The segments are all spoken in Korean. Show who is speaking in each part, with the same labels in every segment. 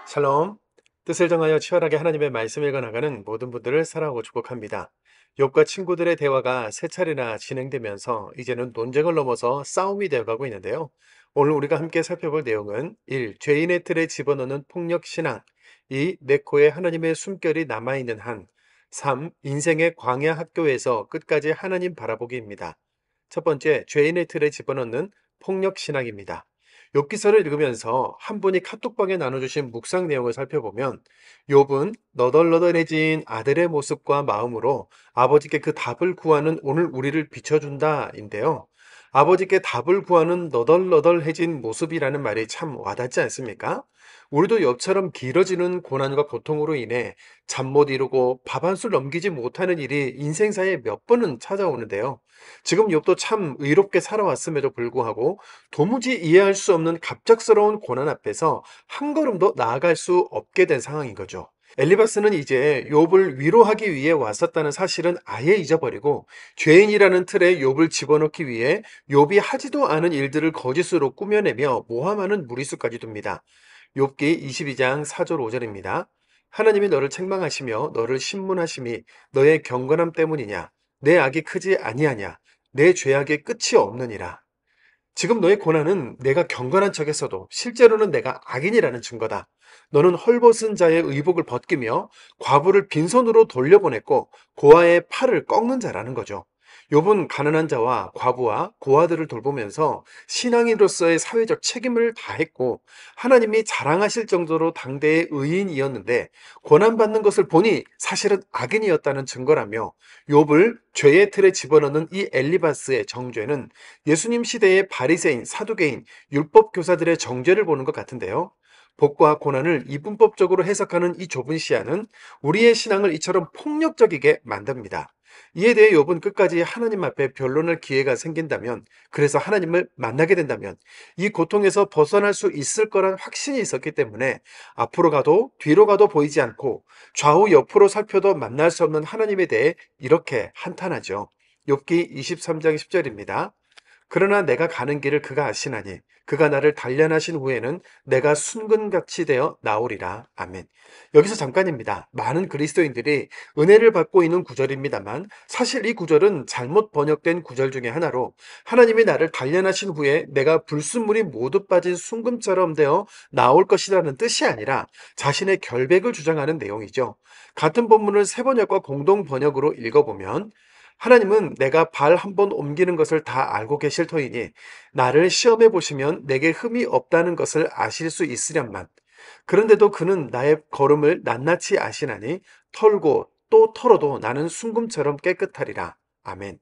Speaker 1: 샬롬, 뜻을 정하여 치열하게 하나님의 말씀을 읽어나가는 모든 분들을 사랑하고 축복합니다. 욥과 친구들의 대화가 세 차례나 진행되면서 이제는 논쟁을 넘어서 싸움이 되어가고 있는데요. 오늘 우리가 함께 살펴볼 내용은 1. 죄인의 틀에 집어넣는 폭력신앙, 2. 내 코에 하나님의 숨결이 남아있는 한, 3. 인생의 광야 학교에서 끝까지 하나님 바라보기입니다. 첫 번째, 죄인의 틀에 집어넣는 폭력신앙입니다. 욥기서를 읽으면서 한 분이 카톡방에 나눠주신 묵상 내용을 살펴보면 욥은 너덜너덜해진 아들의 모습과 마음으로 아버지께 그 답을 구하는 오늘 우리를 비춰준다인데요. 아버지께 답을 구하는 너덜너덜해진 모습이라는 말이 참 와닿지 않습니까? 우리도 욥처럼 길어지는 고난과 고통으로 인해 잠 못 이루고 밥 한 술 넘기지 못하는 일이 인생사에 몇 번은 찾아오는데요. 지금 욥도 참 의롭게 살아왔음에도 불구하고 도무지 이해할 수 없는 갑작스러운 고난 앞에서 한 걸음도 나아갈 수 없게 된 상황인 거죠. 엘리바스는 이제 욥을 위로하기 위해 왔었다는 사실은 아예 잊어버리고 죄인이라는 틀에 욥을 집어넣기 위해 욥이 하지도 않은 일들을 거짓으로 꾸며내며 모함하는 무리수까지 둡니다. 욥기 22장 4절 5절입니다. 하나님이 너를 책망하시며 너를 신문하심이 너의 경건함 때문이냐? 내 악이 크지 아니하냐? 내 죄악의 끝이 없느니라. 지금 너의 고난은 내가 경건한 척했어도 실제로는 내가 악인이라는 증거다. 너는 헐벗은 자의 의복을 벗기며 과부를 빈손으로 돌려보냈고 고아의 팔을 꺾는 자라는 거죠. 욥은 가난한 자와 과부와 고아들을 돌보면서 신앙인으로서의 사회적 책임을 다했고 하나님이 자랑하실 정도로 당대의 의인이었는데 고난받는 것을 보니 사실은 악인이었다는 증거라며 욥을 죄의 틀에 집어넣는 이 엘리바스의 정죄는 예수님 시대의 바리새인, 사두개인, 율법 교사들의 정죄를 보는 것 같은데요. 복과 고난을 이분법적으로 해석하는 이 좁은 시야는 우리의 신앙을 이처럼 폭력적이게 만듭니다. 이에 대해 욥은 끝까지 하나님 앞에 변론할 기회가 생긴다면, 그래서 하나님을 만나게 된다면 이 고통에서 벗어날 수 있을 거란 확신이 있었기 때문에 앞으로 가도 뒤로 가도 보이지 않고 좌우 옆으로 살펴도 만날 수 없는 하나님에 대해 이렇게 한탄하죠. 욥기 23장 10절입니다. 그러나 내가 가는 길을 그가 아시나니 그가 나를 단련하신 후에는 내가 순금같이 되어 나오리라. 아멘. 여기서 잠깐입니다. 많은 그리스도인들이 은혜를 받고 있는 구절입니다만 사실 이 구절은 잘못 번역된 구절 중에 하나로 하나님이 나를 단련하신 후에 내가 불순물이 모두 빠진 순금처럼 되어 나올 것이라는 뜻이 아니라 자신의 결백을 주장하는 내용이죠. 같은 본문을 세 번역과 공동 번역으로 읽어보면 하나님은 내가 발 한 번 옮기는 것을 다 알고 계실 터이니 나를 시험해 보시면 내게 흠이 없다는 것을 아실 수 있으련만. 그런데도 그는 나의 걸음을 낱낱이 아시나니 털고 또 털어도 나는 순금처럼 깨끗하리라. 아멘.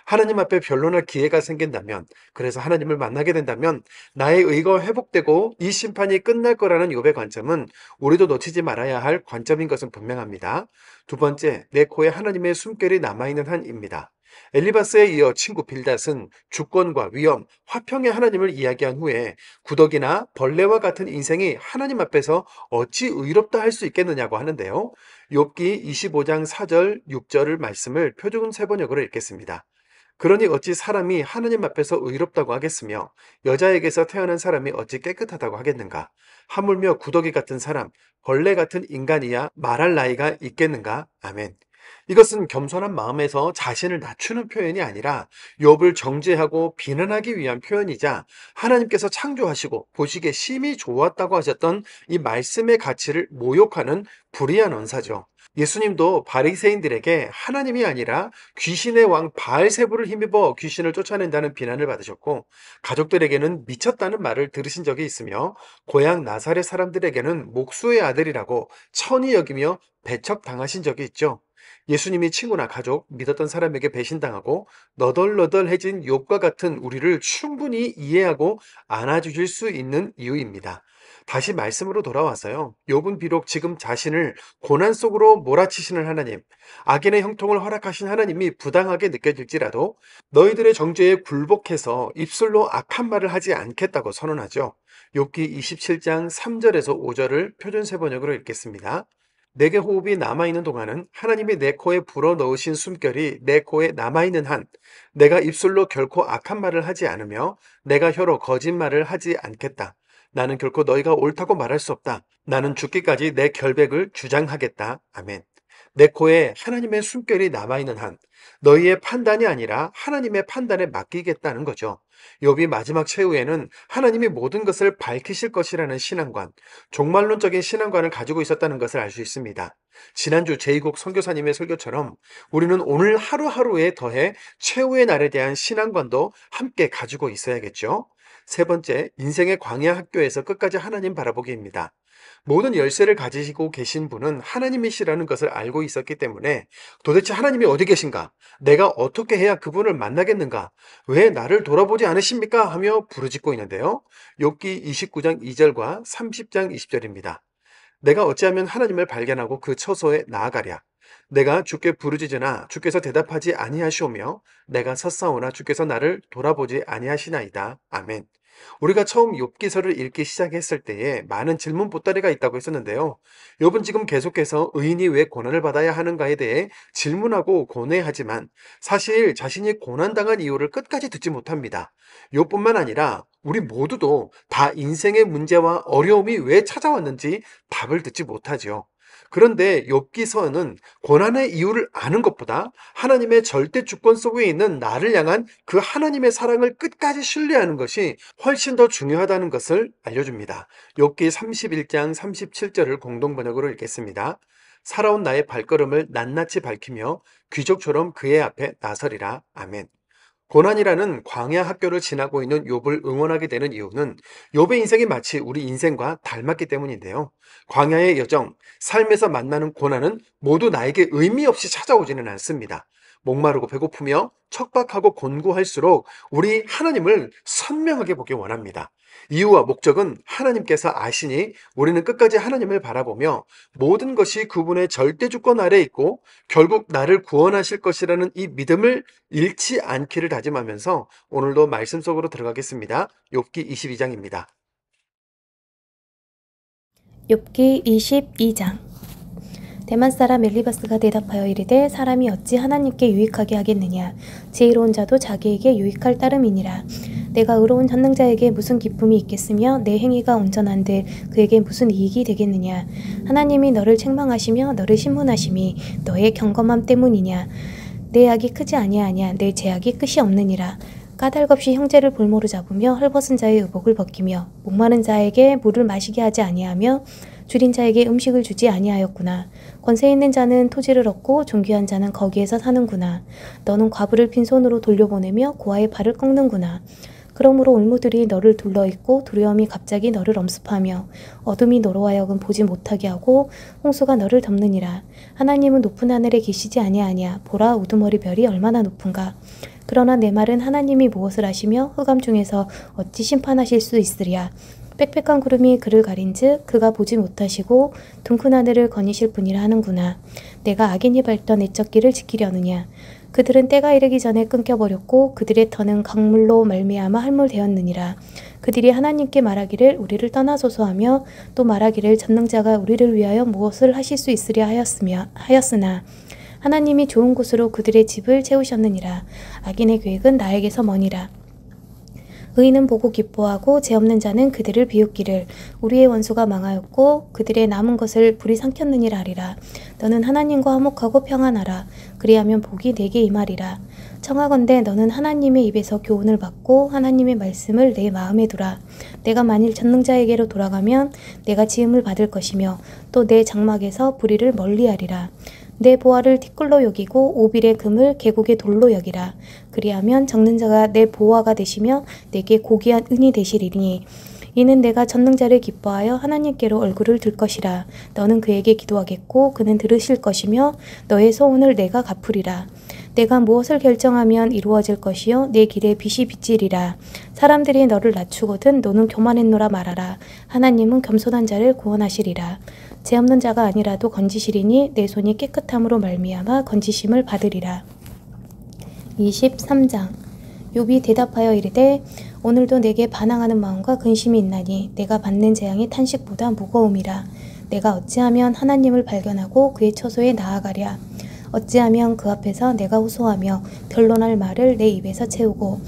Speaker 1: 하나님 앞에 변론할 기회가 생긴다면, 그래서 하나님을 만나게 된다면 나의 의가 회복되고 이 심판이 끝날 거라는 욥의 관점은 우리도 놓치지 말아야 할 관점인 것은 분명합니다. 두 번째, 내 코에 하나님의 숨결이 남아있는 한입니다. 엘리바스에 이어 친구 빌닷은 주권과 위험, 화평의 하나님을 이야기한 후에 구더기나 벌레와 같은 인생이 하나님 앞에서 어찌 의롭다 할 수 있겠느냐고 하는데요. 욥기 25장 4절, 6절을 말씀을 표준 세번역으로 읽겠습니다. 그러니 어찌 사람이 하나님 앞에서 의롭다고 하겠으며 여자에게서 태어난 사람이 어찌 깨끗하다고 하겠는가? 하물며 구더기 같은 사람, 벌레 같은 인간이야 말할 나이가 있겠는가? 아멘. 이것은 겸손한 마음에서 자신을 낮추는 표현이 아니라 욥을 정죄하고 비난하기 위한 표현이자 하나님께서 창조하시고 보시기에 심히 좋았다고 하셨던 이 말씀의 가치를 모욕하는 불의한 언사죠. 예수님도 바리새인들에게 하나님이 아니라 귀신의 왕 바알세불을 힘입어 귀신을 쫓아낸다는 비난을 받으셨고 가족들에게는 미쳤다는 말을 들으신 적이 있으며 고향 나사렛 사람들에게는 목수의 아들이라고 천히 여기며 배척당하신 적이 있죠. 예수님이 친구나 가족, 믿었던 사람에게 배신당하고 너덜너덜해진 욥과 같은 우리를 충분히 이해하고 안아주실 수 있는 이유입니다. 다시 말씀으로 돌아와서요. 욥은 비록 지금 자신을 고난 속으로 몰아치시는 하나님, 악인의 형통을 허락하신 하나님이 부당하게 느껴질지라도 너희들의 정죄에 굴복해서 입술로 악한 말을 하지 않겠다고 선언하죠. 욥기 27장 3절에서 5절을 표준 세번역으로 읽겠습니다. 내게 호흡이 남아있는 동안은 하나님이 내 코에 불어넣으신 숨결이 내 코에 남아있는 한 내가 입술로 결코 악한 말을 하지 않으며 내가 혀로 거짓말을 하지 않겠다. 나는 결코 너희가 옳다고 말할 수 없다. 나는 죽기까지 내 결백을 주장하겠다. 아멘. 내 코에 하나님의 숨결이 남아있는 한 너희의 판단이 아니라 하나님의 판단에 맡기겠다는 거죠. 욥이 마지막 최후에는 하나님이 모든 것을 밝히실 것이라는 신앙관, 종말론적인 신앙관을 가지고 있었다는 것을 알 수 있습니다. 지난주 제2국 선교사님의 설교처럼 우리는 오늘 하루하루에 더해 최후의 날에 대한 신앙관도 함께 가지고 있어야겠죠. 세 번째, 인생의 광야 학교에서 끝까지 하나님 바라보기입니다. 모든 열쇠를 가지시고 계신 분은 하나님이시라는 것을 알고 있었기 때문에 도대체 하나님이 어디 계신가? 내가 어떻게 해야 그분을 만나겠는가? 왜 나를 돌아보지 않으십니까? 하며 부르짖고 있는데요. 욥기 29장 2절과 30장 20절입니다. 내가 어찌하면 하나님을 발견하고 그 처소에 나아가랴. 내가 주께 부르짖으나 주께서 대답하지 아니하시오며 내가 섰사오나 주께서 나를 돌아보지 아니하시나이다. 아멘. 우리가 처음 욥기서를 읽기 시작했을 때에 많은 질문 보따리가 있다고 했었는데요. 욥은 지금 계속해서 의인이 왜 고난을 받아야 하는가에 대해 질문하고 고뇌하지만 사실 자신이 고난당한 이유를 끝까지 듣지 못합니다. 욥뿐만 아니라 우리 모두도 다 인생의 문제와 어려움이 왜 찾아왔는지 답을 듣지 못하지요. 그런데 욥기서는 고난의 이유를 아는 것보다 하나님의 절대 주권 속에 있는 나를 향한 그 하나님의 사랑을 끝까지 신뢰하는 것이 훨씬 더 중요하다는 것을 알려줍니다. 욥기 31장 37절을 공동 번역으로 읽겠습니다. 살아온 나의 발걸음을 낱낱이 밝히며 귀족처럼 그의 앞에 나서리라. 아멘. 고난이라는 광야 학교를 지나고 있는 욥을 응원하게 되는 이유는 욥의 인생이 마치 우리 인생과 닮았기 때문인데요. 광야의 여정, 삶에서 만나는 고난은 모두 나에게 의미 없이 찾아오지는 않습니다. 목마르고 배고프며 척박하고 곤고할수록 우리 하나님을 선명하게 보기 원합니다. 이유와 목적은 하나님께서 아시니 우리는 끝까지 하나님을 바라보며 모든 것이 그분의 절대 주권 아래 있고 결국 나를 구원하실 것이라는 이 믿음을 잃지 않기를 다짐하면서 오늘도 말씀 속으로 들어가겠습니다. 욥기 22장입니다.
Speaker 2: 욥기 22장. 대만 사람 엘리바스가 대답하여 이르되 사람이 어찌 하나님께 유익하게 하겠느냐. 지혜로운 자도 자기에게 유익할 따름이니라. 내가 의로운 전능자에게 무슨 기쁨이 있겠으며 내 행위가 온전한들 그에게 무슨 이익이 되겠느냐. 하나님이 너를 책망하시며 너를 신문하심이 너의 경검함 때문이냐. 내 악이 크지 아니하냐. 내 죄악이 끝이 없느니라. 까닭없이 형제를 볼모로 잡으며 헐벗은 자의 의복을 벗기며 목마른 자에게 물을 마시게 하지 아니하며 줄인 자에게 음식을 주지 아니하였구나. 권세 있는 자는 토지를 얻고 존귀한 자는 거기에서 사는구나. 너는 과부를 빈손으로 돌려보내며 고아의 발을 꺾는구나. 그러므로 올무들이 너를 둘러있고 두려움이 갑자기 너를 엄습하며 어둠이 너로 하여금 보지 못하게 하고 홍수가 너를 덮느니라. 하나님은 높은 하늘에 계시지 아니하냐. 보라, 우두머리 별이 얼마나 높은가. 그러나 내 말은 하나님이 무엇을 하시며 흑암 중에서 어찌 심판하실 수 있으랴. 빽빽한 구름이 그를 가린즉 그가 보지 못하시고 둥근 하늘을 거니실 분이라 하는구나. 내가 악인이 밟던 애적기를 지키려느냐. 그들은 때가 이르기 전에 끊겨버렸고 그들의 터는 강물로 말미암아 할물되었느니라. 그들이 하나님께 말하기를 우리를 떠나소서 하며 또 말하기를 전능자가 우리를 위하여 무엇을 하실 수 있으랴 하였으나 하나님이 좋은 곳으로 그들의 집을 채우셨느니라. 악인의 계획은 나에게서 머니라. 의인은 보고 기뻐하고 죄 없는 자는 그들을 비웃기를 우리의 원수가 망하였고 그들의 남은 것을 불이 삼켰느니라 하리라. 너는 하나님과 화목하고 평안하라. 그리하면 복이 내게 임하리라. 청하건대 너는 하나님의 입에서 교훈을 받고 하나님의 말씀을 내 마음에 두라. 내가 만일 전능자에게로 돌아가면 내가 지음을 받을 것이며 또 내 장막에서 불의를 멀리하리라. 내 보화를 티끌로 여기고 오빌의 금을 계곡의 돌로 여기라. 그리하면 적는 자가 내 보화가 되시며 내게 고귀한 은이 되시리니 이는 내가 전능자를 기뻐하여 하나님께로 얼굴을 들 것이라. 너는 그에게 기도하겠고 그는 들으실 것이며 너의 소원을 내가 갚으리라. 내가 무엇을 결정하면 이루어질 것이요 내 길에 빛이 비치리라. 사람들이 너를 낮추거든 너는 교만했노라 말하라. 하나님은 겸손한 자를 구원하시리라. 죄 없는 자가 아니라도 건지시리니 내 손이 깨끗함으로 말미암아 건지심을 받으리라. 23장. 욥이 대답하여 이르되 오늘도 내게 반항하는 마음과 근심이 있나니 내가 받는 재앙이 탄식보다 무거움이라. 내가 어찌하면 하나님을 발견하고 그의 처소에 나아가랴. 어찌하면 그 앞에서 내가 호소하며 변론할 말을 내 입에서 채우고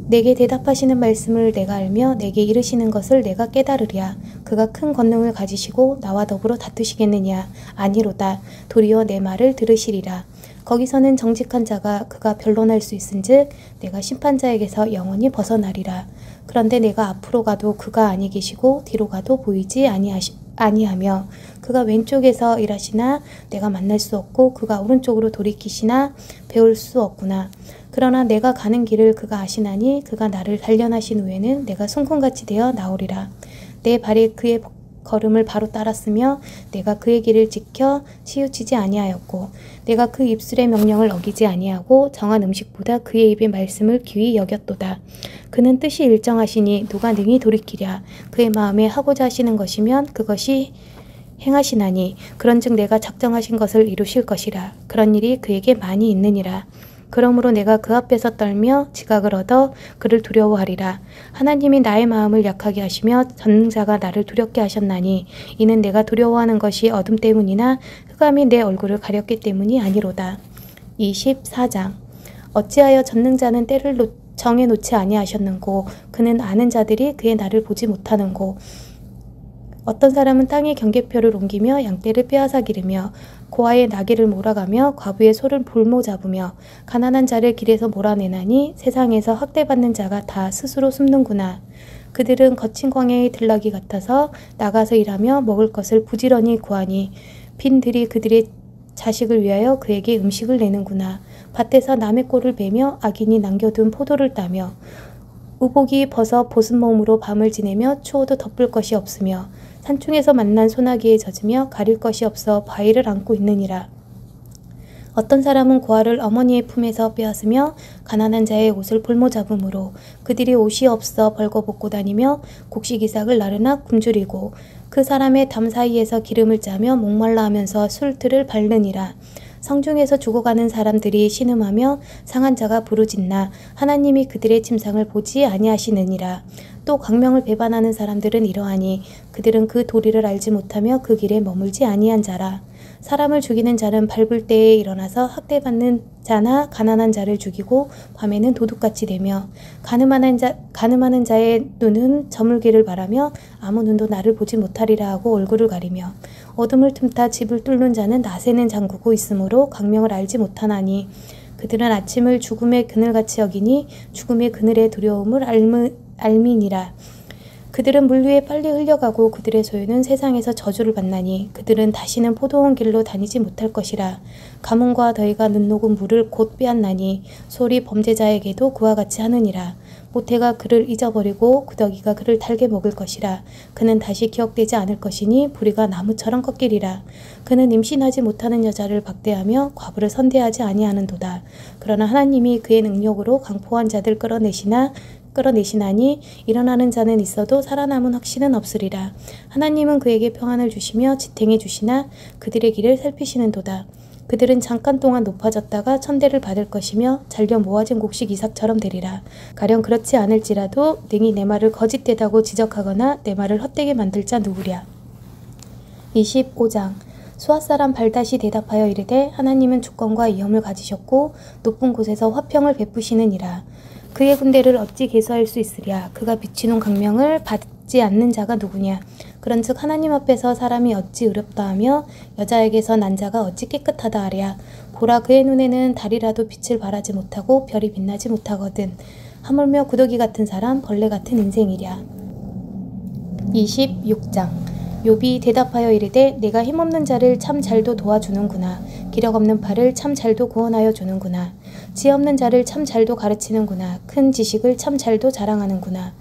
Speaker 2: 내게 대답하시는 말씀을 내가 알며 내게 이르시는 것을 내가 깨달으랴. 그가 큰 권능을 가지시고 나와 더불어 다투시겠느냐. 아니로다. 도리어 내 말을 들으시리라. 거기서는 정직한 자가 그가 변론할 수 있은즉 내가 심판자에게서 영원히 벗어나리라. 그런데 내가 앞으로 가도 그가 아니 계시고 뒤로 가도 보이지 아니하며 그가 왼쪽에서 일하시나 내가 만날 수 없고 그가 오른쪽으로 돌이키시나 배울 수 없구나. 그러나 내가 가는 길을 그가 아시나니 그가 나를 단련하신 후에는 내가 송곳같이 되어 나오리라. 내 발이 그의 걸음을 바로 따랐으며 내가 그의 길을 지켜 치우치지 아니하였고 내가 그 입술의 명령을 어기지 아니하고 정한 음식보다 그의 입의 말씀을 귀히 여겼도다. 그는 뜻이 일정하시니 누가 능히 돌이키랴. 그의 마음에 하고자 하시는 것이면 그것이 행하시나니 그런즉 내가 작정하신 것을 이루실 것이라. 그런 일이 그에게 많이 있느니라. 그러므로 내가 그 앞에서 떨며 지각을 얻어 그를 두려워하리라. 하나님이 나의 마음을 약하게 하시며 전능자가 나를 두렵게 하셨나니 이는 내가 두려워하는 것이 어둠 때문이나 흑암이 내 얼굴을 가렸기 때문이 아니로다. 24장. 어찌하여 전능자는 때를 정해놓지 아니하셨는고 그는 아는 자들이 그의 날을 보지 못하는고 어떤 사람은 땅의 경계표를 옮기며 양떼를 빼앗아 기르며 고아의 나귀를 몰아가며 과부의 소를 볼모 잡으며 가난한 자를 길에서 몰아내나니 세상에서 학대받는 자가 다 스스로 숨는구나. 그들은 거친 광야의 들나귀 같아서 나가서 일하며 먹을 것을 부지런히 구하니 빈들이 그들의 자식을 위하여 그에게 음식을 내는구나. 밭에서 남의 꼴을 베며 악인이 남겨둔 포도를 따며 우복이 벗어 보순 몸으로 밤을 지내며 추워도 덮을 것이 없으며 산중에서 만난 소나기에 젖으며 가릴 것이 없어 바위를 안고 있느니라. 어떤 사람은 고아를 어머니의 품에서 빼앗으며 가난한 자의 옷을 볼모 잡음으로 그들이 옷이 없어 벌거벗고 다니며 곡식이삭을 나르나 굶주리고 그 사람의 담 사이에서 기름을 짜며 목말라 하면서 술틀을 밟느니라. 성중에서 죽어가는 사람들이 신음하며 상한 자가 부르짖나 하나님이 그들의 침상을 보지 아니하시느니라. 또 광명을 배반하는 사람들은 이러하니 그들은 그 도리를 알지 못하며 그 길에 머물지 아니한 자라. 사람을 죽이는 자는 밟을 때에 일어나서 학대받는 자나 가난한 자를 죽이고 밤에는 도둑같이 되며 가늠하는 자의 눈은 저물기를 바라며 아무 눈도 나를 보지 못하리라 하고 얼굴을 가리며 어둠을 틈타 집을 뚫는 자는 낮에는 잠그고 있으므로 광명을 알지 못하나니 그들은 아침을 죽음의 그늘같이 여기니 죽음의 그늘의 두려움을 알미니라. 그들은 물 위에 빨리 흘려가고 그들의 소유는 세상에서 저주를 받나니 그들은 다시는 포도원 길로 다니지 못할 것이라. 가뭄과 더위가 눈 녹은 물을 곧 빼앗나니 소리 범죄자에게도 그와 같이 하느니라. 모태가 그를 잊어버리고 구더기가 그를 달게 먹을 것이라. 그는 다시 기억되지 않을 것이니 부리가 나무처럼 꺾이리라. 그는 임신하지 못하는 여자를 박대하며 과부를 선대하지 아니하는도다. 그러나 하나님이 그의 능력으로 강포한 자들 끌어내시나니 일어나는 자는 있어도 살아남은 확신은 없으리라. 하나님은 그에게 평안을 주시며 지탱해 주시나 그들의 길을 살피시는도다. 그들은 잠깐 동안 높아졌다가 천대를 받을 것이며 잘려 모아진 곡식 이삭처럼 되리라. 가령 그렇지 않을지라도 능히 내 말을 거짓되다고 지적하거나 내 말을 헛되게 만들 자 누구랴. 25장. 수앗사람 발닷이 대답하여 이르되 하나님은 주권과 위엄을 가지셨고 높은 곳에서 화평을 베푸시느니라. 그의 군대를 어찌 계수할 수 있으랴. 그가 비추는 광명을 받지 않는 자가 누구냐. 그런즉 하나님 앞에서 사람이 어찌 의롭다 하며 여자에게서 난 자가 어찌 깨끗하다 하랴. 보라, 그의 눈에는 달이라도 빛을 발하지 못하고 별이 빛나지 못하거든. 하물며 구더기 같은 사람, 벌레 같은 인생이랴. 26장. 욥이 대답하여 이르되 내가 힘없는 자를 참 잘도 도와주는구나. 기력 없는 팔을 참 잘도 구원하여 주는구나. 지혜 없는 자를 참 잘도 가르치는구나. 큰 지식을 참 잘도 자랑하는구나.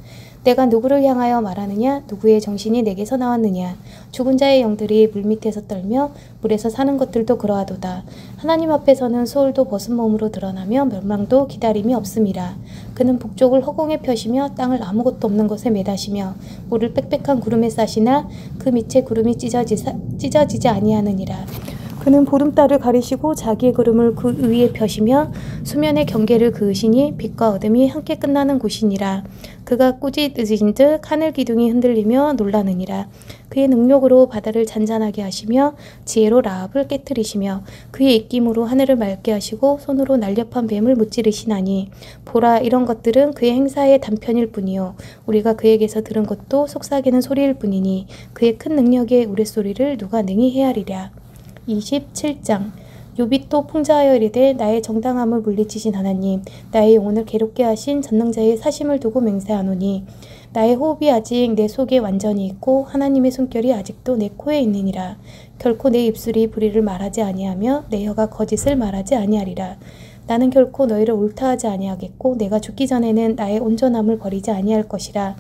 Speaker 2: 내가 누구를 향하여 말하느냐? 누구의 정신이 내게서 나왔느냐? 죽은 자의 영들이 물밑에서 떨며 물에서 사는 것들도 그러하도다. 하나님 앞에서는 소울도 벗은 몸으로 드러나며 멸망도 기다림이 없음이라. 그는 북쪽을 허공에 펴시며 땅을 아무것도 없는 곳에 매다시며 물을 빽빽한 구름에 싸시나 그 밑에 구름이 찢어지지 아니하느니라. 그는 보름달을 가리시고 자기의 구름을 그 위에 펴시며 수면의 경계를 그으시니 빛과 어둠이 함께 끝나는 곳이니라. 그가 꾸짖으신 듯 하늘 기둥이 흔들리며 놀라느니라. 그의 능력으로 바다를 잔잔하게 하시며 지혜로 라합을 깨뜨리시며 그의 입김으로 하늘을 맑게 하시고 손으로 날렵한 뱀을 무찌르시나니 보라, 이런 것들은 그의 행사의 단편일 뿐이요 우리가 그에게서 들은 것도 속삭이는 소리일 뿐이니 그의 큰 능력의 우레소리를 누가 능히 헤아리랴. 27장. 욥이 또 풍자하여 이르되 나의 정당함을 물리치신 하나님, 나의 영혼을 괴롭게 하신 전능자의 사심을 두고 맹세하노니 나의 호흡이 아직 내 속에 완전히 있고 하나님의 숨결이 아직도 내 코에 있느니라. 결코 내 입술이 불의를 말하지 아니하며 내 혀가 거짓을 말하지 아니하리라. 나는 결코 너희를 옳다하지 아니하겠고 내가 죽기 전에는 나의 온전함을 버리지 아니할 것이라.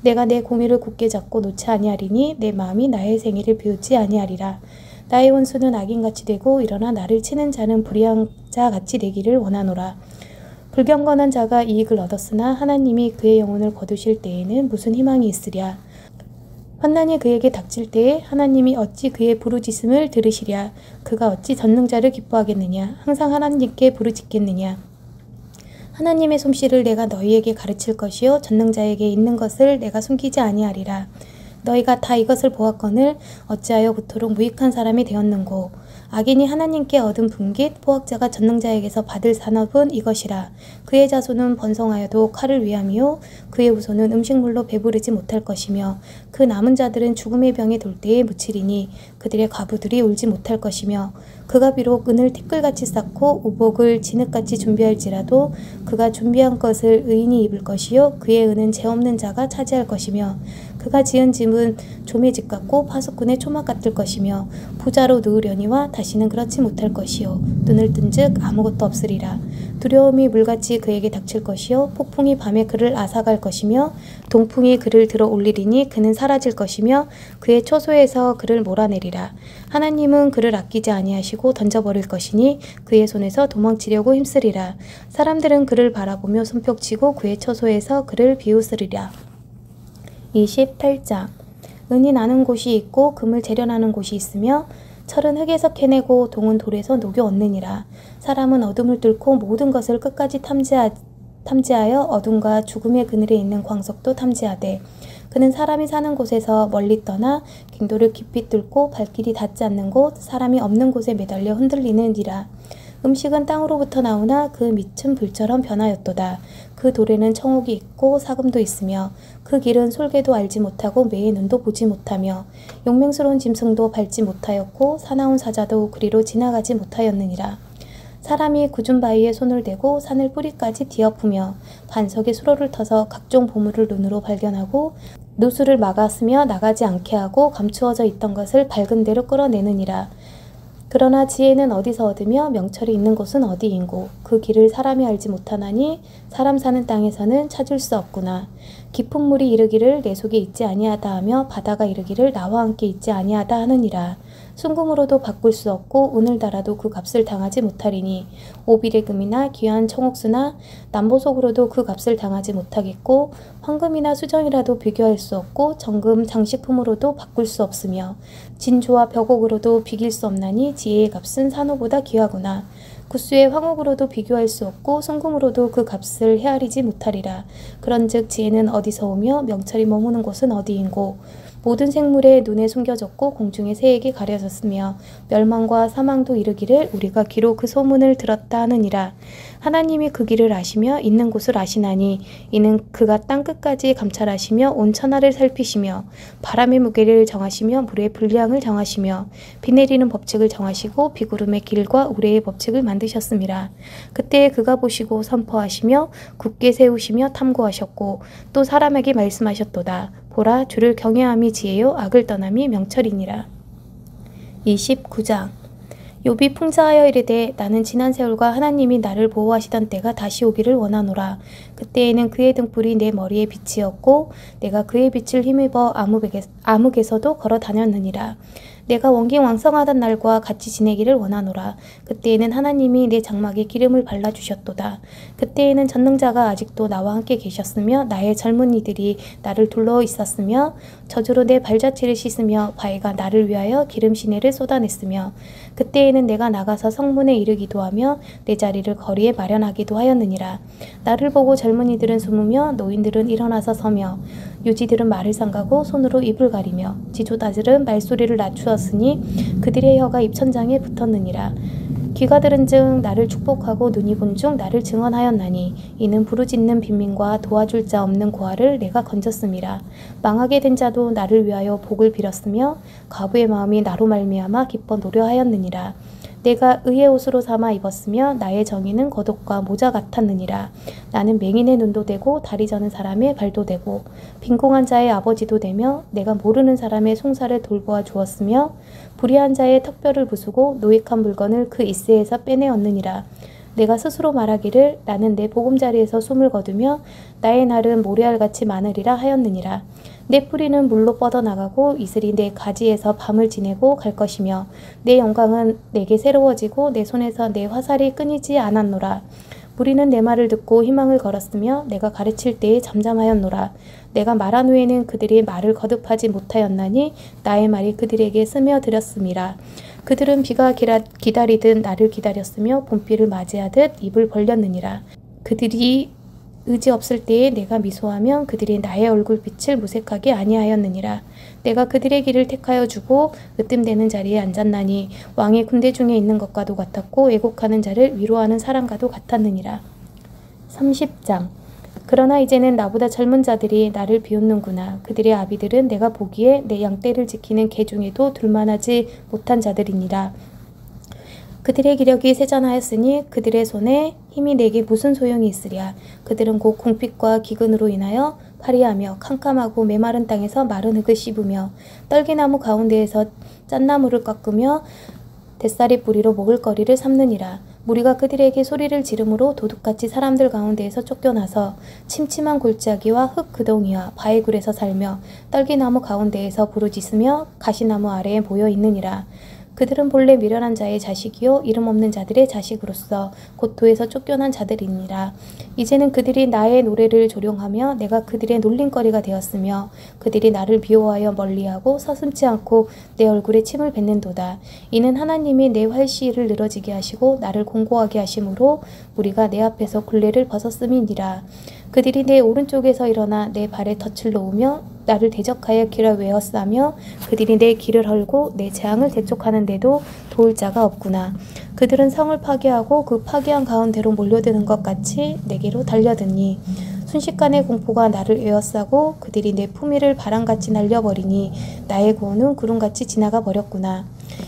Speaker 2: 내가 내 공의를 굳게 잡고 놓지 아니하리니 내 마음이 나의 생애를 비웃지 아니하리라. 나의 원수는 악인같이 되고 일어나 나를 치는 자는 불의한 자같이 되기를 원하노라. 불경건한 자가 이익을 얻었으나 하나님이 그의 영혼을 거두실 때에는 무슨 희망이 있으랴. 환난이 그에게 닥칠 때에 하나님이 어찌 그의 부르짖음을 들으시랴. 그가 어찌 전능자를 기뻐하겠느냐. 항상 하나님께 부르짖겠느냐. 하나님의 솜씨를 내가 너희에게 가르칠 것이요 전능자에게 있는 것을 내가 숨기지 아니하리라. 너희가 다 이것을 보았거늘 어찌하여 그토록 무익한 사람이 되었는고. 악인이 하나님께 얻은 분깃, 포악자가 전능자에게서 받을 산업은 이것이라. 그의 자손은 번성하여도 칼을 위함이요 그의 후손은 음식물로 배부르지 못할 것이며 그 남은 자들은 죽음의 병에 돌 때에 묻히리니 그들의 과부들이 울지 못할 것이며 그가 비록 은을 티끌같이 쌓고 우복을 진흙같이 준비할지라도 그가 준비한 것을 의인이 입을 것이요 그의 은은 죄 없는 자가 차지할 것이며 그가 지은 집은 조매 집 같고 파수꾼의 초막 같을 것이며 부자로 누우려니와 다시는 그렇지 못할 것이요 눈을 뜬즉 아무것도 없으리라. 두려움이 물같이 그에게 닥칠 것이요 폭풍이 밤에 그를 앗아갈 것이며 동풍이 그를 들어 올리리니 그는 사라질 것이며 그의 초소에서 그를 몰아내리라. 하나님은 그를 아끼지 아니하시고 던져버릴 것이니 그의 손에서 도망치려고 힘쓰리라. 사람들은 그를 바라보며 손뼉치고 그의 처소에서 그를 비웃으리라. 28장. 은이 나는 곳이 있고 금을 재련하는 곳이 있으며 철은 흙에서 캐내고 동은 돌에서 녹여 얻느니라. 사람은 어둠을 뚫고 모든 것을 끝까지 탐지하여 어둠과 죽음의 그늘에 있는 광석도 탐지하되 그는 사람이 사는 곳에서 멀리 떠나 갱도를 깊이 뚫고 발길이 닿지 않는 곳 사람이 없는 곳에 매달려 흔들리느니라. 음식은 땅으로부터 나오나 그 밑은 불처럼 변하였도다. 그 돌에는 청옥이 있고 사금도 있으며 그 길은 솔개도 알지 못하고 매의 눈도 보지 못하며 용맹스러운 짐승도 밟지 못하였고 사나운 사자도 그리로 지나가지 못하였느니라. 사람이 굳은 바위에 손을 대고 산을 뿌리까지 뒤엎으며 반석에 수로를 터서 각종 보물을 눈으로 발견하고 누수를 막았으며 나가지 않게 하고 감추어져 있던 것을 밝은 데로 끌어내느니라. 그러나 지혜는 어디서 얻으며 명철이 있는 곳은 어디인고 그 길을 사람이 알지 못하나니 사람 사는 땅에서는 찾을 수 없구나. 깊은 물이 이르기를 내 속에 있지 아니하다 하며 바다가 이르기를 나와 함께 있지 아니하다 하느니라. 순금으로도 바꿀 수 없고 은을 달아도 그 값을 당하지 못하리니 오빌의 금이나 귀한 청옥수나 남보석으로도 그 값을 당하지 못하겠고 황금이나 수정이라도 비교할 수 없고 정금 장식품으로도 바꿀 수 없으며 진주와 벽옥으로도 비길 수 없나니 지혜의 값은 산호보다 귀하구나. 구스의 황옥으로도 비교할 수 없고 송금으로도 그 값을 헤아리지 못하리라. 그런즉 지혜는 어디서 오며 명철이 머무는 곳은 어디인고 모든 생물의 눈에 숨겨졌고 공중의 새에게 가려졌으며 멸망과 사망도 이르기를 우리가 귀로 그 소문을 들었다 하느니라. 하나님이 그 길을 아시며 있는 곳을 아시나니 이는 그가 땅끝까지 감찰하시며 온 천하를 살피시며 바람의 무게를 정하시며 물의 분량을 정하시며 비 내리는 법칙을 정하시고 비구름의 길과 우레의 법칙을 만드셨습니다. 그때 그가 보시고 선포하시며 굳게 세우시며 탐구하셨고 또 사람에게 말씀하셨도다. 보라, 주를 경외함이 지혜요 악을 떠남이 명철이니라. 29장. 욥이 풍자하여 이르되 나는 지난 세월과 하나님이 나를 보호하시던 때가 다시 오기를 원하노라. 그때에는 그의 등불이 내 머리에 빛이었고 내가 그의 빛을 힘입어 암흑에서도 걸어 다녔느니라. 내가 원기왕성하던 날과 같이 지내기를 원하노라. 그때에는 하나님이 내 장막에 기름을 발라주셨도다. 그때에는 전능자가 아직도 나와 함께 계셨으며 나의 젊은이들이 나를 둘러 있었으며 젖으로 내 발자취를 씻으며 바위가 나를 위하여 기름 시내를 쏟아냈으며 그때에는 내가 나가서 성문에 이르기도 하며 내 자리를 거리에 마련하기도 하였느니라. 나를 보고 젊은이들은 숨으며 노인들은 일어나서 서며 유지들은 말을 삼가고 손으로 입을 가리며 지도자들은 말소리를 낮추었으니 그들의 혀가 입천장에 붙었느니라. 귀가 들은즉 나를 축복하고 눈이 본즉 나를 증언하였나니 이는 부르짖는 빈민과 도와줄 자 없는 고아를 내가 건졌음이라. 망하게 된 자도 나를 위하여 복을 빌었으며 과부의 마음이 나로 말미암아 기뻐 노려하였느니라. 내가 의의 옷으로 삼아 입었으며 나의 정의는 겉옷과 모자 같았느니라. 나는 맹인의 눈도 되고 다리 저는 사람의 발도 되고 빈궁한 자의 아버지도 되며 내가 모르는 사람의 송사를 돌보아 주었으며 불의한 자의 턱뼈를 부수고 노획한 물건을 그 이새에서 빼내었느니라. 내가 스스로 말하기를 나는 내 보금자리에서 숨을 거두며 나의 날은 모래알같이 많으리라 하였느니라. 내 뿌리는 물로 뻗어나가고 이슬이 내 가지에서 밤을 지내고 갈 것이며 내 영광은 내게 새로워지고 내 손에서 내 화살이 끊이지 않았노라. 무리는 내 말을 듣고 희망을 걸었으며 내가 가르칠 때에 잠잠하였노라. 내가 말한 후에는 그들이 말을 거듭하지 못하였나니 나의 말이 그들에게 스며들었음이라. 그들은 비가 기다리듯 나를 기다렸으며 봄비를 맞이하듯 입을 벌렸느니라. 그들이 의지 없을 때에 내가 미소하면 그들이 나의 얼굴빛을 무색하게 아니하였느니라. 내가 그들의 길을 택하여 주고 으뜸되는 자리에 앉았나니 왕의 군대 중에 있는 것과도 같았고 애곡하는 자를 위로하는 사람과도 같았느니라. 30장. 그러나 이제는 나보다 젊은 자들이 나를 비웃는구나. 그들의 아비들은 내가 보기에 내 양떼를 지키는 개 중에도 둘만하지 못한 자들이니라. 그들의 기력이 세잔하였으니 그들의 손에 힘이 내게 무슨 소용이 있으랴. 그들은 곧 궁핍과 기근으로 인하여 파리하며 캄캄하고 메마른 땅에서 마른 흙을 씹으며 떨기나무 가운데에서 짠나무를 깎으며 뱃살이 뿌리로 먹을거리를 삼느니라. 무리가 그들에게 소리를 지르므로 도둑같이 사람들 가운데에서 쫓겨나서 침침한 골짜기와 흙 그동이와 바위굴에서 살며 떨기나무 가운데에서 부르짖으며 가시나무 아래에 모여 있느니라. 그들은 본래 미련한 자의 자식이요 이름 없는 자들의 자식으로서 고토에서 쫓겨난 자들이니라. 이제는 그들이 나의 노래를 조롱하며 내가 그들의 놀림거리가 되었으며 그들이 나를 미워하여 멀리하고 서슴지 않고 내 얼굴에 침을 뱉는도다. 이는 하나님이 내 활시를 늘어지게 하시고 나를 공고하게 하심으로 우리가 내 앞에서 굴레를 벗었음이니라. 그들이 내 오른쪽에서 일어나 내 발에 덫을 놓으며 나를 대적하여 길을 외워싸며 그들이 내 길을 헐고 내 재앙을 대촉하는데도 도울 자가 없구나. 그들은 성을 파괴하고 그 파괴한 가운데로 몰려드는 것 같이 내게로 달려드니 순식간에 공포가 나를 에워싸고 그들이 내 품위를 바람같이 날려버리니 나의 구원은 구름같이 지나가 버렸구나.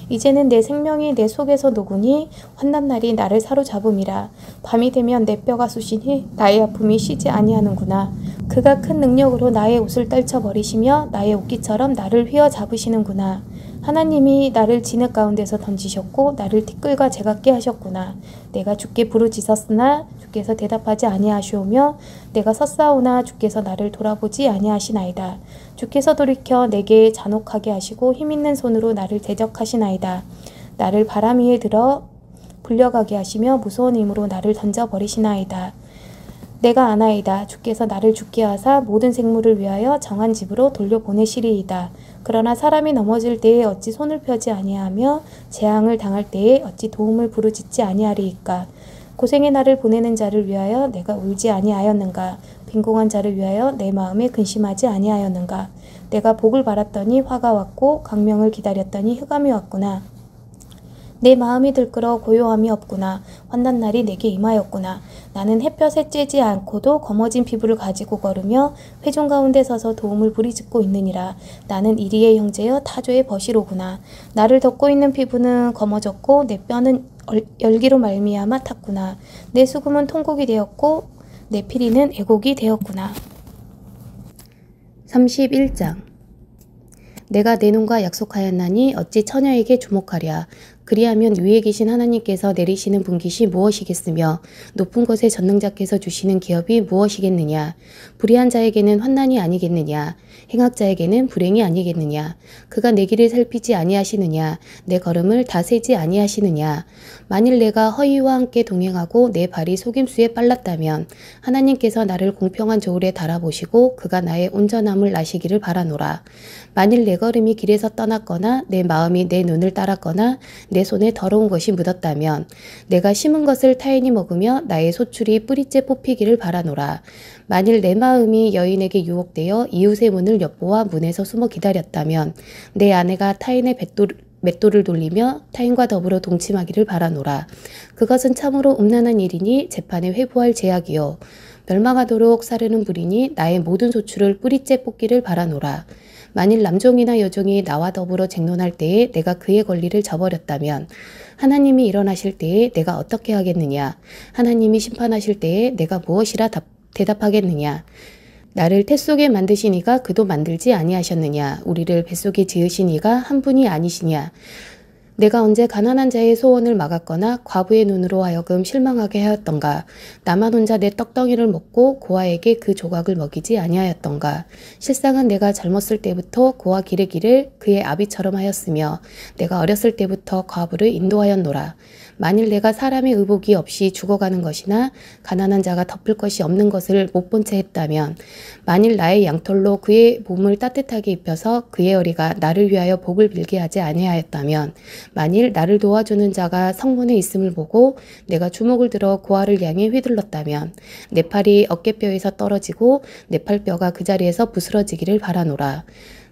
Speaker 2: 이제는 내 생명이 내 속에서 녹으니 환난날이 나를 사로잡음이라. 밤이 되면 내 뼈가 쑤시니 나의 아픔이 쉬지 아니하는구나. 그가 큰 능력으로 나의 옷을 떨쳐버리시며 나의 옷깃처럼 나를 휘어잡으시는구나. 하나님이 나를 진흙 가운데서 던지셨고 나를 티끌과 제각게 하셨구나. 내가 주께 부르짖었으나 주께서 대답하지 아니하시오며 내가 섰사오나 주께서 나를 돌아보지 아니하시나이다. 주께서 돌이켜 내게 잔혹하게 하시고 힘있는 손으로 나를 대적하시나이다. 나를 바람 위에 들어 불려가게 하시며 무서운 힘으로 나를 던져버리시나이다. 내가 아나이다. 주께서 나를 죽게 하사 모든 생물을 위하여 정한 집으로 돌려보내시리이다. 그러나 사람이 넘어질 때에 어찌 손을 펴지 아니하며 재앙을 당할 때에 어찌 도움을 부르짖지 아니하리이까. 고생의 날을 보내는 자를 위하여 내가 울지 아니하였는가. 빈궁한 자를 위하여 내 마음에 근심하지 아니하였는가. 내가 복을 바랐더니 화가 왔고 강명을 기다렸더니 흑암이 왔구나. 내 마음이 들끓어 고요함이 없구나. 환난날이 내게 임하였구나. 나는 햇볕에 쬐지 않고도 검어진 피부를 가지고 걸으며 회중 가운데 서서 도움을 부리짖고 있느니라. 나는 이리의 형제여 타조의 벗이로구나. 나를 덮고 있는 피부는 검어졌고 내 뼈는 열기로 말미암아 탔구나. 내 수금은 통곡이 되었고 내 피리는 애곡이 되었구나. 31장. 내가 내 눈과 약속하였나니 어찌 처녀에게 주목하랴. 그리하면 위에 계신 하나님께서 내리시는 분깃이 무엇이겠으며 높은 곳에 전능자께서 주시는 기업이 무엇이겠느냐. 불의한 자에게는 환난이 아니겠느냐. 행악자에게는 불행이 아니겠느냐. 그가 내 길을 살피지 아니하시느냐. 내 걸음을 다세지 아니하시느냐. 만일 내가 허위와 함께 동행하고 내 발이 속임수에 빨랐다면 하나님께서 나를 공평한 저울에 달아보시고 그가 나의 온전함을 아시기를 바라노라. 만일 내 걸음이 길에서 떠났거나 내 마음이 내 눈을 따랐거나 내 손에 더러운 것이 묻었다면 내가 심은 것을 타인이 먹으며 나의 소출이 뿌리째 뽑히기를 바라노라. 만일 내 마음이 여인에게 유혹되어 이웃의 문을 엿보아 문에서 숨어 기다렸다면 내 아내가 타인의 맷돌을 돌리며 타인과 더불어 동침하기를 바라노라. 그것은 참으로 음란한 일이니 재판에 회부할 죄악이요 멸망하도록 사르는 불이니 나의 모든 소출을 뿌리째 뽑기를 바라노라. 만일 남종이나 여종이 나와 더불어 쟁론할 때에 내가 그의 권리를 저버렸다면 하나님이 일어나실 때에 내가 어떻게 하겠느냐. 하나님이 심판하실 때에 내가 무엇이라 대답하겠느냐. 나를 태 속에 만드신 이가 그도 만들지 아니하셨느냐. 우리를 뱃속에 지으신 이가 한 분이 아니시냐. 내가 언제 가난한 자의 소원을 막았거나 과부의 눈으로 하여금 실망하게 하였던가. 나만 혼자 내 떡덩이를 먹고 고아에게 그 조각을 먹이지 아니하였던가. 실상은 내가 젊었을 때부터 고아 기르기를 그의 아비처럼 하였으며 내가 어렸을 때부터 과부를 인도하였노라. 만일 내가 사람의 의복이 없이 죽어가는 것이나 가난한 자가 덮을 것이 없는 것을 못 본 채 했다면 만일 나의 양털로 그의 몸을 따뜻하게 입혀서 그의 어리가 나를 위하여 복을 빌게 하지 아니하였다면 만일 나를 도와주는 자가 성문에 있음을 보고 내가 주먹을 들어 고아를 향해 휘둘렀다면 내 팔이 어깨뼈에서 떨어지고 내 팔뼈가 그 자리에서 부스러지기를 바라노라.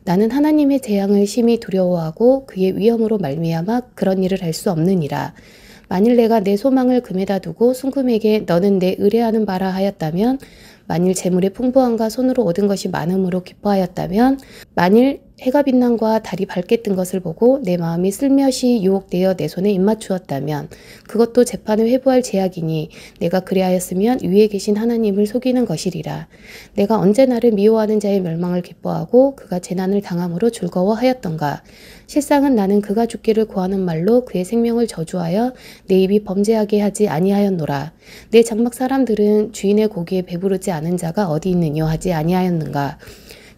Speaker 2: 나는 하나님의 재앙을 심히 두려워하고 그의 위엄으로 말미암아 그런 일을 할 수 없느니라. 만일 내가 내 소망을 금에다 두고 순금에게 너는 내 의뢰하는 바라 하였다면 만일 재물의 풍부함과 손으로 얻은 것이 많음으로 기뻐하였다면 만일 해가 빛남과 달이 밝게 뜬 것을 보고 내 마음이 슬며시 유혹되어 내 손에 입맞추었다면 그것도 재판을 회부할 죄악이니 내가 그리하였으면 위에 계신 하나님을 속이는 것이리라. 내가 언제 나를 미워하는 자의 멸망을 기뻐하고 그가 재난을 당함으로 즐거워하였던가. 실상은 나는 그가 죽기를 구하는 말로 그의 생명을 저주하여 내 입이 범죄하게 하지 아니하였노라. 내 장막 사람들은 주인의 고기에 배부르지 않은 자가 어디 있느냐 하지 아니하였는가.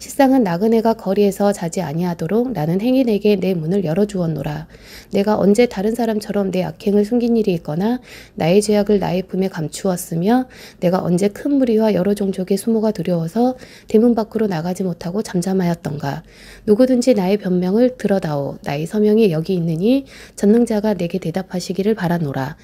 Speaker 2: 실상은 나그네가 거리에서 자지 아니하도록 나는 행인에게 내 문을 열어주었노라. 내가 언제 다른 사람처럼 내 악행을 숨긴 일이 있거나 나의 죄악을 나의 품에 감추었으며 내가 언제 큰 무리와 여러 종족의 수모가 두려워서 대문 밖으로 나가지 못하고 잠잠하였던가. 누구든지 나의 변명을 들어다오. 나의 서명이 여기 있느니 전능자가 내게 대답하시기를 바라노라.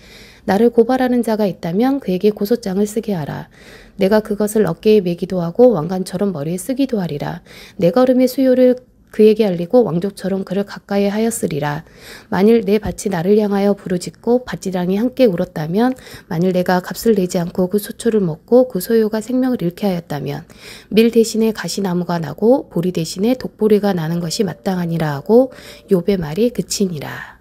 Speaker 2: 나를 고발하는 자가 있다면 그에게 고소장을 쓰게 하라. 내가 그것을 어깨에 매기도 하고 왕관처럼 머리에 쓰기도 하리라. 내 걸음의 수요를 그에게 알리고 왕족처럼 그를 가까이 하였으리라. 만일 내 밭이 나를 향하여 부르짖고 밭지랑이 함께 울었다면 만일 내가 값을 내지 않고 그 소초를 먹고 그 소유가 생명을 잃게 하였다면 밀 대신에 가시나무가 나고 보리 대신에 독보리가 나는 것이 마땅하니라 하고 욥의 말이 그치니라.